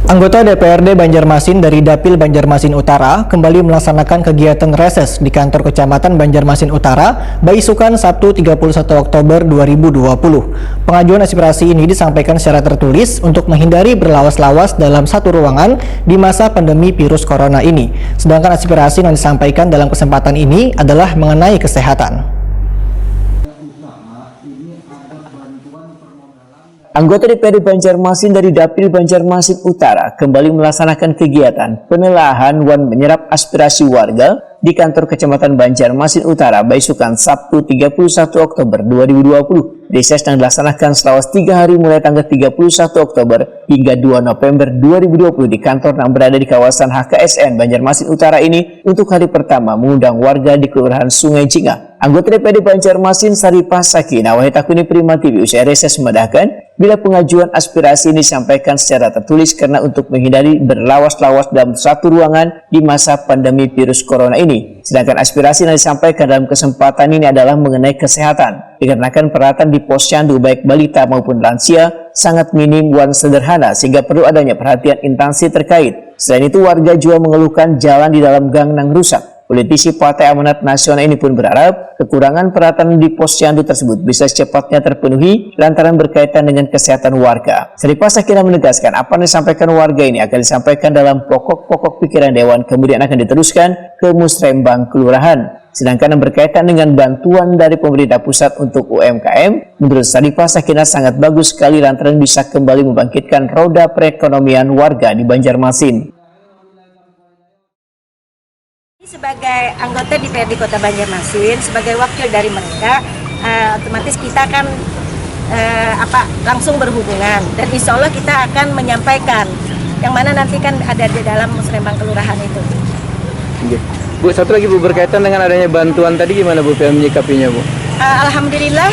Anggota DPRD Banjarmasin dari Dapil Banjarmasin Utara kembali melaksanakan kegiatan reses di kantor Kecamatan Banjarmasin Utara, Baisukan, Sabtu 31 Oktober 2020. Pengajuan aspirasi ini disampaikan secara tertulis untuk menghindari berlawas-lawas dalam satu ruangan di masa pandemi virus corona ini. Sedangkan aspirasi yang disampaikan dalam kesempatan ini adalah mengenai kesehatan. Anggota DPRD Banjarmasin dari Dapil Banjarmasin Utara kembali melaksanakan kegiatan penelaahan dan menyerap aspirasi warga di kantor Kecamatan Banjarmasin Utara, Baisukan, Sabtu 31 Oktober 2020. Reses yang dilaksanakan selama 3 hari mulai tanggal 31 Oktober hingga 2 November 2020 di kantor yang berada di kawasan HKSN Banjarmasin Utara ini untuk hari pertama mengundang warga di Kelurahan Sungai Jingah. Anggota DPRD Banjarmasin Saripah Sakina Wahitakuni Prima TV usai reses memedahkan bila pengajuan aspirasi ini disampaikan secara tertulis karena untuk menghindari berlawas-lawas dalam satu ruangan di masa pandemi virus corona ini. Sedangkan aspirasi yang disampaikan dalam kesempatan ini adalah mengenai kesehatan, dikarenakan peralatan di posyandu baik balita maupun lansia sangat minim dan sederhana sehingga perlu adanya perhatian instansi terkait. Selain itu, warga juga mengeluhkan jalan di dalam gang yang rusak. Politisi Partai Amanat Nasional ini pun berharap kekurangan peralatan di posyandu tersebut bisa secepatnya terpenuhi lantaran berkaitan dengan kesehatan warga. Saripah Sakina menegaskan apa yang disampaikan warga ini akan disampaikan dalam pokok-pokok pikiran Dewan, kemudian akan diteruskan ke Musrembang Kelurahan. Sedangkan yang berkaitan dengan bantuan dari pemerintah pusat untuk UMKM, menurut Saripah Sakina sangat bagus sekali lantaran bisa kembali membangkitkan roda perekonomian warga di Banjarmasin. Sebagai anggota DPRD Kota Banjarmasin, sebagai wakil dari mereka, otomatis kita akan langsung berhubungan dan insya Allah kita akan menyampaikan yang mana nanti kan ada di dalam Musrembang Kelurahan itu. Bu, satu lagi Bu, berkaitan dengan adanya bantuan tadi gimana Bu menyikapinya Bu? Alhamdulillah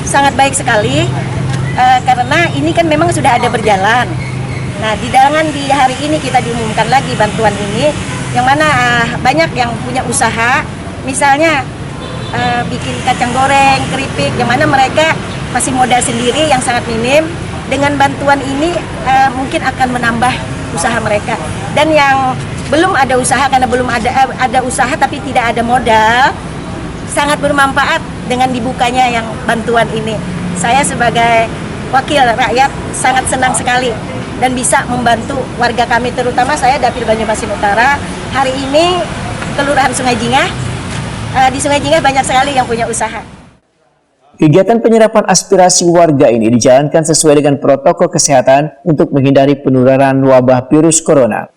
sangat baik sekali karena ini kan memang sudah ada berjalan. Nah, di hari ini kita diumumkan lagi bantuan ini, yang mana banyak yang punya usaha, misalnya bikin kacang goreng, keripik, yang mana mereka masih modal sendiri yang sangat minim. Dengan bantuan ini mungkin akan menambah usaha mereka. Dan yang belum ada usaha, karena belum ada usaha tapi tidak ada modal, sangat bermanfaat dengan dibukanya yang bantuan ini. Saya sebagai wakil rakyat sangat senang sekali dan bisa membantu warga kami, terutama saya Dapil Banjarmasin Utara. Hari ini Kelurahan Sungai Jingah, di Sungai Jingah banyak sekali yang punya usaha. Kegiatan penyerapan aspirasi warga ini dijalankan sesuai dengan protokol kesehatan untuk menghindari penularan wabah virus corona.